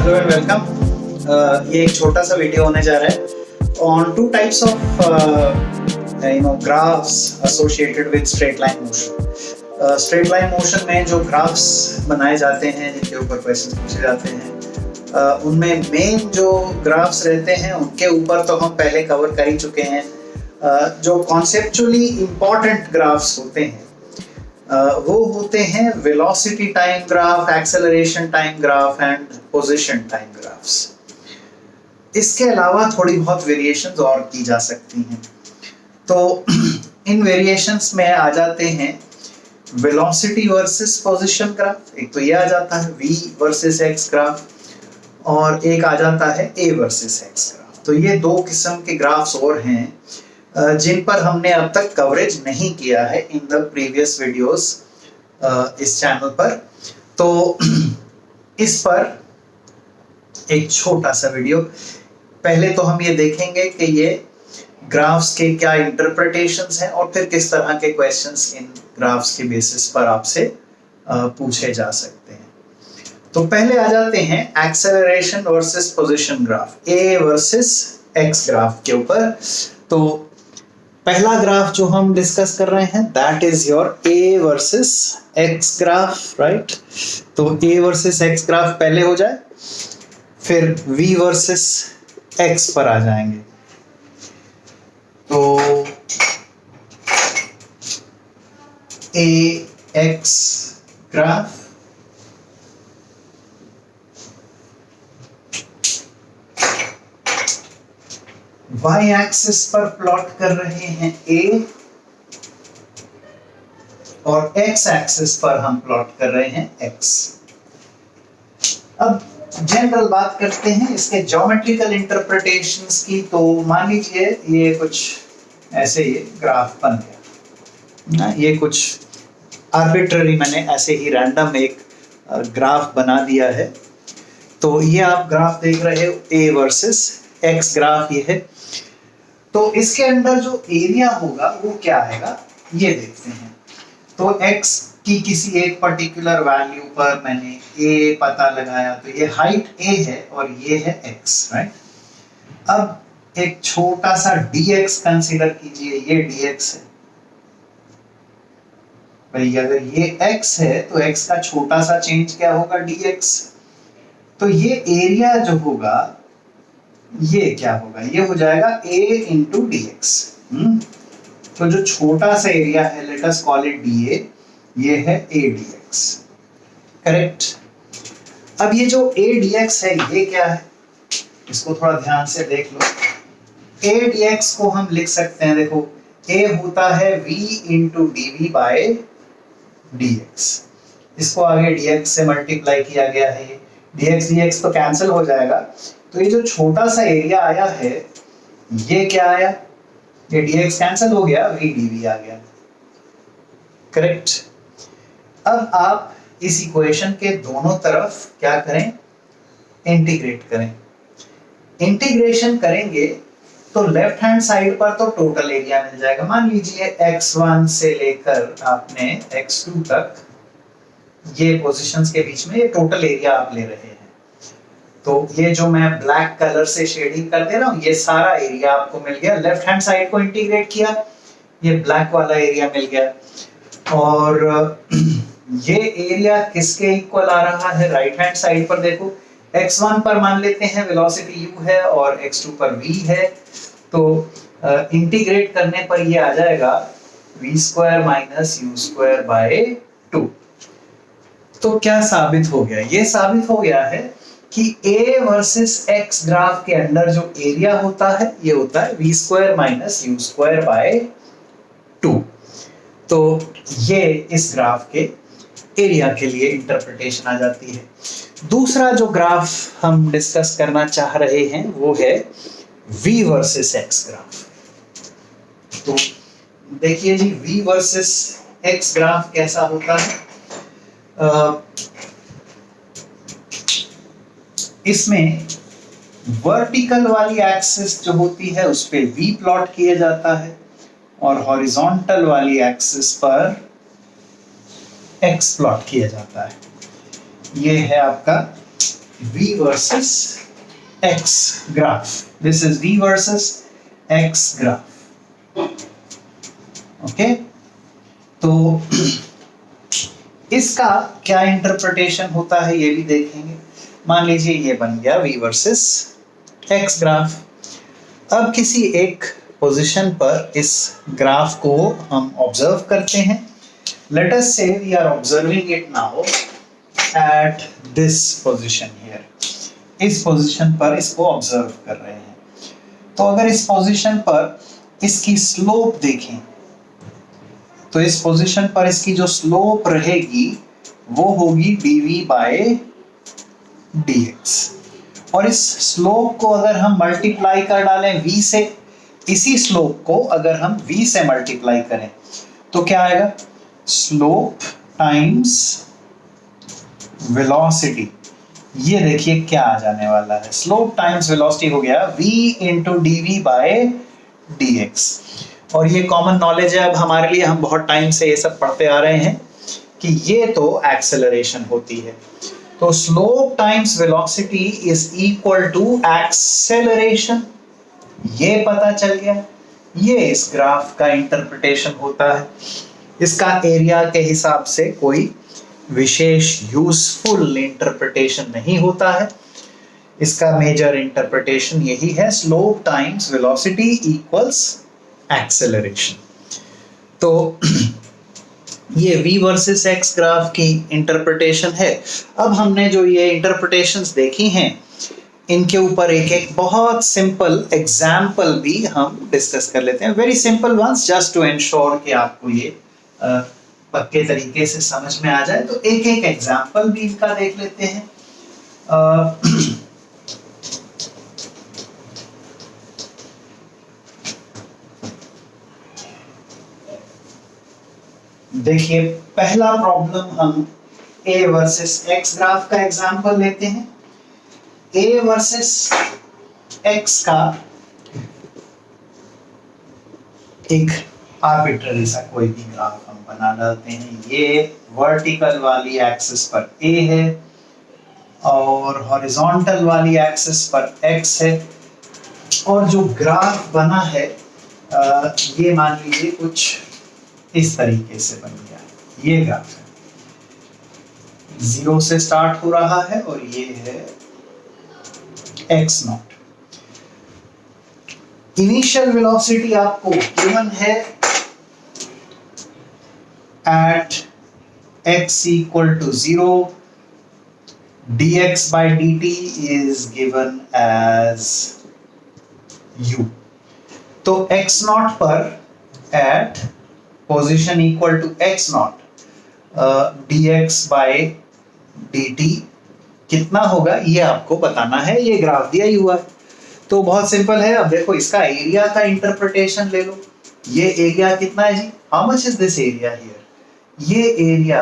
Hello and welcome. ये एक छोटा सा वीडियो होने जा रहा है on two types of graphs associated with straight line motion. Straight line motion में जो ग्राफ्स बनाए जाते हैं जिनके ऊपर क्वेश्चंस पूछे जाते हैं, उनमें मेन जो ग्राफ्स रहते हैं उनके ऊपर तो हम पहले कवर कर ही चुके हैं। जो कॉन्सेप्चुअली इम्पॉर्टेंट ग्राफ्स होते हैं वो होते हैं velocity time graph, acceleration time graph and position time graphs. इसके अलावा थोड़ी बहुत वेरिएशंस और की जा सकती हैं। तो इन वेरिएशंस में आ जाते हैं वेलोसिटी वर्सेस पोजीशन ग्राफ, एक तो ये आ जाता है v वर्सेस x ग्राफ, और एक आ जाता है a वर्सेस x ग्राफ। तो ये दो किस्म के ग्राफ्स और हैं जिन पर हमने अब तक कवरेज नहीं किया है इन द प्रीवियस वीडियोस इस चैनल पर। तो इस पर एक छोटा सा वीडियो, पहले तो हम ये देखेंगे कि ये ग्राफ्स के क्या इंटरप्रिटेशंस हैं और फिर किस तरह के क्वेश्चंस इन ग्राफ्स के बेसिस पर आपसे पूछे जा सकते हैं। तो पहले आ जाते हैं acceleration versus position graph, a versus x graph के ऊपर। तो पहला ग्राफ जो हम डिस्कस कर रहे हैं that is your a versus x graph, right. तो a वर्सेस x ग्राफ पहले हो जाए, फिर v वर्सेस x पर आ जाएंगे। तो ax ग्राफ, y एक्सिस पर प्लॉट कर रहे हैं a, और x एक्सिस पर हम प्लॉट कर रहे हैं x। अब जनरल बात करते हैं इसके ज्योमेट्रिकल इंटरप्रिटेशंस की। तो मान लीजिए ये कुछ ऐसे ये ग्राफ बन गया ना, ये कुछ आर्बिट्ररी मैंने ऐसे ही रैंडम एक ग्राफ बना दिया है। तो ये आप ग्राफ देख रहे हो a वर्सेस x ग्राफ ये है। तो इसके अंदर जो एरिया होगा वो क्या आएगा ये देखते हैं। तो x की किसी एक पर्टिकुलर वैल्यू पर मैंने a पता लगाया, तो ये हाइट a है और ये है x, राइट। अब एक छोटा सा dx कंसीडर कीजिए, ये dx है भाई। अगर ये x है तो x का छोटा सा चेंज क्या होगा, dx। तो ये एरिया जो होगा ये क्या होगा, ये हो जाएगा a इंटू dx। तो जो छोटा सा एरिया है, let us call it dA, ये है a dx, करेक्ट। अब ये जो a dx है ये क्या है, इसको थोड़ा ध्यान से देख लो। a dx को हम लिख सकते हैं, देखो a होता है v into dv by dx। इसको आगे dx से मल्टीप्लाई किया गया है, dx dx तो कैंसिल हो जाएगा। तो ये जो छोटा सा एरिया आया है ये क्या आया, ये dx कैंसिल हो गया, v dv आ गया, करेक्ट। अब आप इस इक्वेशन के दोनों तरफ क्या करें, इंटीग्रेट करें। इंटीग्रेशन करेंगे तो लेफ्ट हैंड साइड पर तो टोटल एरिया मिल जाएगा। मान लीजिए x1 से लेकर आपने x2 तक ये पोजीशंस के बीच में ये टोटल एरिया आप ले रहे हैं। तो ये जो मैं ब्लैक कलर से शेडिंग कर दे रहा हूं ये सारा एरिया आपको मिल गया। लेफ्ट हैंड साइड को इंटीग्रेट किया, ये ब्लैक वाला एरिया मिल गया। और ये एरिया किसके इक्वल आ रहा है, राइट हैंड साइड पर देखो। x1 पर मान लेते हैं वेलोसिटी u है और x2 पर v है। तो इंटीग्रेट करने पर ये आ जाएगा v square minus u square by 2। तो क्या साबित हो गया, ये साबित हो गया है कि a वर्सेस x ग्राफ के अंदर जो एरिया होता है ये होता है v square minus u square by 2। तो ये इस ग्राफ के एरिया के लिए इंटरप्रिटेशन आ जाती है। दूसरा जो ग्राफ हम डिस्कस करना चाह रहे हैं वो है v वर्सेस x ग्राफ। तो देखिए जी v वर्सेस x ग्राफ कैसा होता है। इसमें वर्टिकल वाली एक्सिस जो होती है उस पे v प्लॉट किया जाता है और हॉरिजॉन्टल वाली एक्सिस पर x प्लॉट किया जाता है। ये है आपका V versus X graph. This is V versus X graph. Okay? तो इसका क्या इंटरप्रिटेशन होता है ये भी देखेंगे। मान लीजिए ये बन गया V वर्सेस X ग्राफ। अब किसी एक पोजीशन पर इस ग्राफ को हम ऑब्जर्व करते हैं। Let us say we are observing it now at this position here. इस पोजीशन पर इसको ऑब्जर्व कर रहे हैं। तो अगर इस पोजीशन पर इसकी स्लोप देखें तो इस पोजीशन पर इसकी जो स्लोप रहेगी वो होगी dv बाय dx। और इस स्लोप को अगर हम मल्टीप्लाई कर डालें v से, इसी स्लोप को अगर हम v से मल्टीप्लाई करें तो क्या आएगा? Slope times velocity. ये देखिए क्या आ जाने वाला है, स्लोप टाइम्स वेलोसिटी हो गया v into dv by dx। और ये कॉमन नॉलेज है अब हमारे लिए, हम बहुत टाइम से ये सब पढ़ते आ रहे हैं कि ये तो एक्सेलरेशन होती है। तो slope times velocity is equal to acceleration, ये पता चल गया। ये इस ग्राफ का इंटरप्रिटेशन होता है। इसका एरिया के हिसाब से कोई विशेष यूजफुल इंटरप्रिटेशन नहीं होता है। इसका मेजर इंटरप्रिटेशन यही है, slope times velocity equals acceleration. तो ये V वर्सेस X ग्राफ की इंटरप्रिटेशन है। अब हमने जो ये इंटरप्रिटेशंस देखी हैं इनके ऊपर एक एक बहुत सिंपल एग्जाम्पल भी हम डिस्कस कर लेते हैं। Very simple ones, just to ensure कि आपको ये पक्के तरीके से समझ में आ जाए। तो एक एक एग्जाम्पल भी इनका देख लेते हैं। देखिए पहला प्रॉब्लम हम A वर्सेस X ग्राफ का एग्जांपल लेते हैं। A वर्सेस X का एक आर्बिट्ररी सा कोई भी ग्राफ हम बना डालते हैं। ये वर्टिकल वाली एक्सिस पर A है और हॉरिजॉन्टल वाली एक्सिस पर X है। और जो ग्राफ बना है ये मान लीजिए कुछ इस तरीके से बन गया। ये ग्राफ है, 0 से स्टार्ट हो रहा है और ये है x नॉट। इनिशियल वेलोसिटी आपको गिवन है at x equal to 0, dx by dt is given as u। तो x नॉट पर at position equal to x nought dx by dt कितना होगा ये आपको बताना है। ये ग्राफ दिया ही हुआ है तो बहुत सिंपल है। अब देखो इसका एरिया का इंटरप्रिटेशन ले लो। ये एरिया कितना है जी? How much is this area here? ये area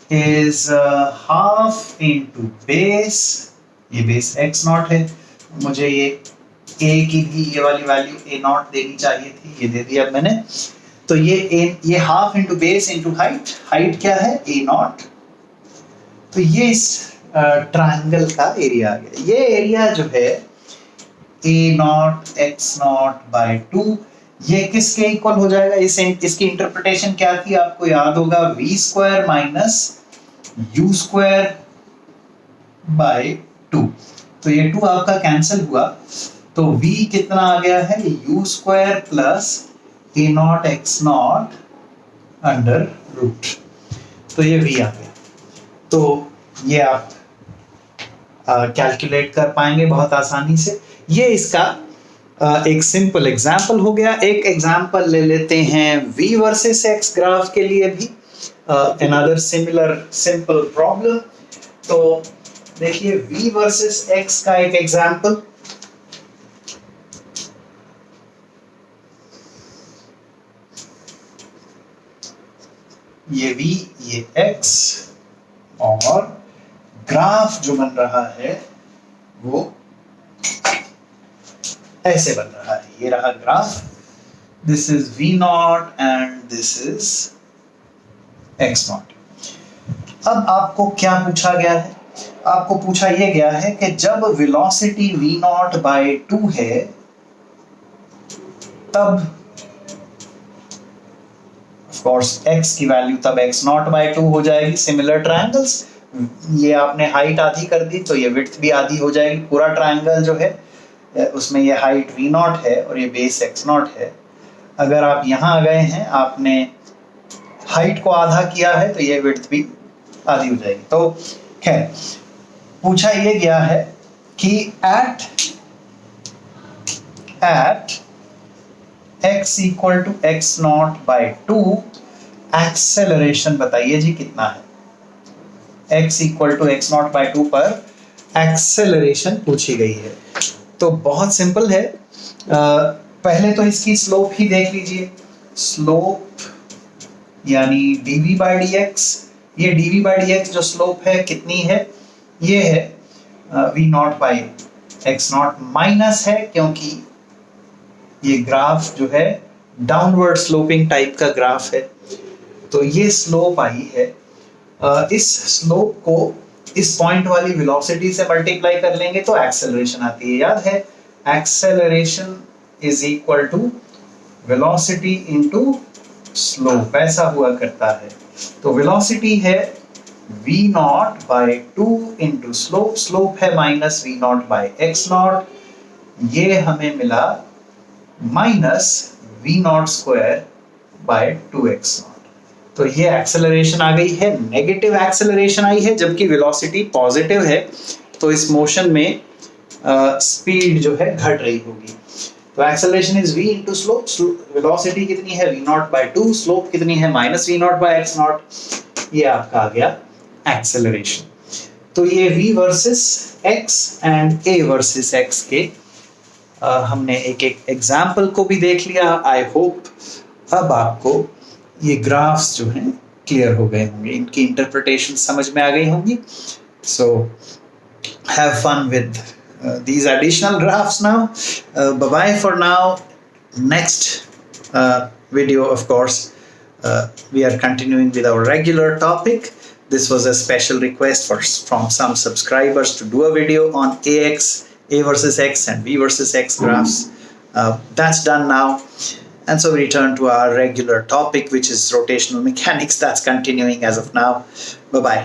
is half into base. ये बेस x नॉट है। मुझे ये a की भी ये वाली वैल्यू a नॉट देनी चाहिए थी, ये दे दिया मैंने। तो ये half into base into height. Height क्या है? a not. तो ये इस ट्रायंगल का एरिया आ गया। ये एरिया जो है a nought x nought by 2 ये किसके इक्वल हो जाएगा? इसकी इंटरप्रिटेशन क्या थी आपको याद होगा, v square minus u square by 2। तो ये 2 आपका कैंसिल हुआ तो v कितना आ गया है? u square plus a nought x nought under root. तो ये v आ गया। तो ये आप कैलकुलेट कर पाएंगे बहुत आसानी से। ये इसका एक सिंपल एग्जाम्पल हो गया। एक एग्जाम्पल ले लेते हैं v वर्सेस x ग्राफ के लिए भी, another similar simple problem। तो देखिए v वर्सेस x का एक एग्जाम्पल। ये v ये x और ग्राफ जो बन रहा है वो ऐसे बन रहा है। ये रहा graph, this is v not and this is x not. अब आपको क्या पूछा गया है? आपको पूछा यह गया है कि जब वेलोसिटी v0/2 है तब ऑफ कोर्स x की वैल्यू तब x0/2 हो जाएगी। सिमिलर ट्रायंगल्स, ये आपने हाइट आधी कर दी तो ये विड्थ भी आधी हो जाएगी। पूरा ट्रायंगल जो है उसमें ये हाइट v0 है और ये बेस x0 है। अगर आप यहाँ आ गए हैं, आपने हाइट को आधा किया है, तो ये विड्थ भी आधी हो जाएगी। तो खैर पूछा ये गया है कि at x equal to x0/2 acceleration बताइए जी कितना है। x इक्वल टू x0/2 पर एक्सेलरेशन पूछी गई है। तो बहुत सिंपल है। पहले तो इसकी स्लोप ही देख लीजिए। स्लोप यानी dv/dx, ये dv/dx जो स्लोप है कितनी है, ये है v0/x0 माइनस है, क्योंकि ये ग्राफ जो है डाउनवर्ड स्लोपिंग टाइप का ग्राफ है। तो ये स्लोप आई है। इस स्लोप को इस पॉइंट वाली वेलोसिटी से मल्टीप्लाई कर लेंगे तो एक्सेलरेशन आती है। याद है, acceleration is equal to velocity into slope, ऐसा हुआ करता है। तो वेलोसिटी है v0/2 इंटू स्लोप, स्लोप है माइनस v0/x0, ये हमें मिला माइनस v0² तो ये एक्सेलरेशन आ गई है। नेगेटिव एक्सेलरेशन आई है, जबकि वेलोसिटी पॉजिटिव है, तो इस मोशन में स्पीड जो है घट रही होगी। तो acceleration is v into slope, velocity कितनी है v0/2, स्लोप कितनी है माइनस v0/x0, ये आपका आ गया एक्सेलरेशन। तो ये v versus x and a versus x के हमने एक एक एग्जाम्पल को भी देख लिया। आई होप अब आपको ये ग्राफ्स जो हैं क्लियर हो गए होंगे, इनकी इंटरप्रिटेशन समझ में आ गई होंगी। So have fun with these additional graphs now. Bye bye for now. Next video, of course, we are continuing with our regular topic. This was a special request from some subscribers to do a video on A versus X and B versus X graphs. That's done now. And so we return to our regular topic, which is rotational mechanics. That's continuing as of now. Bye bye.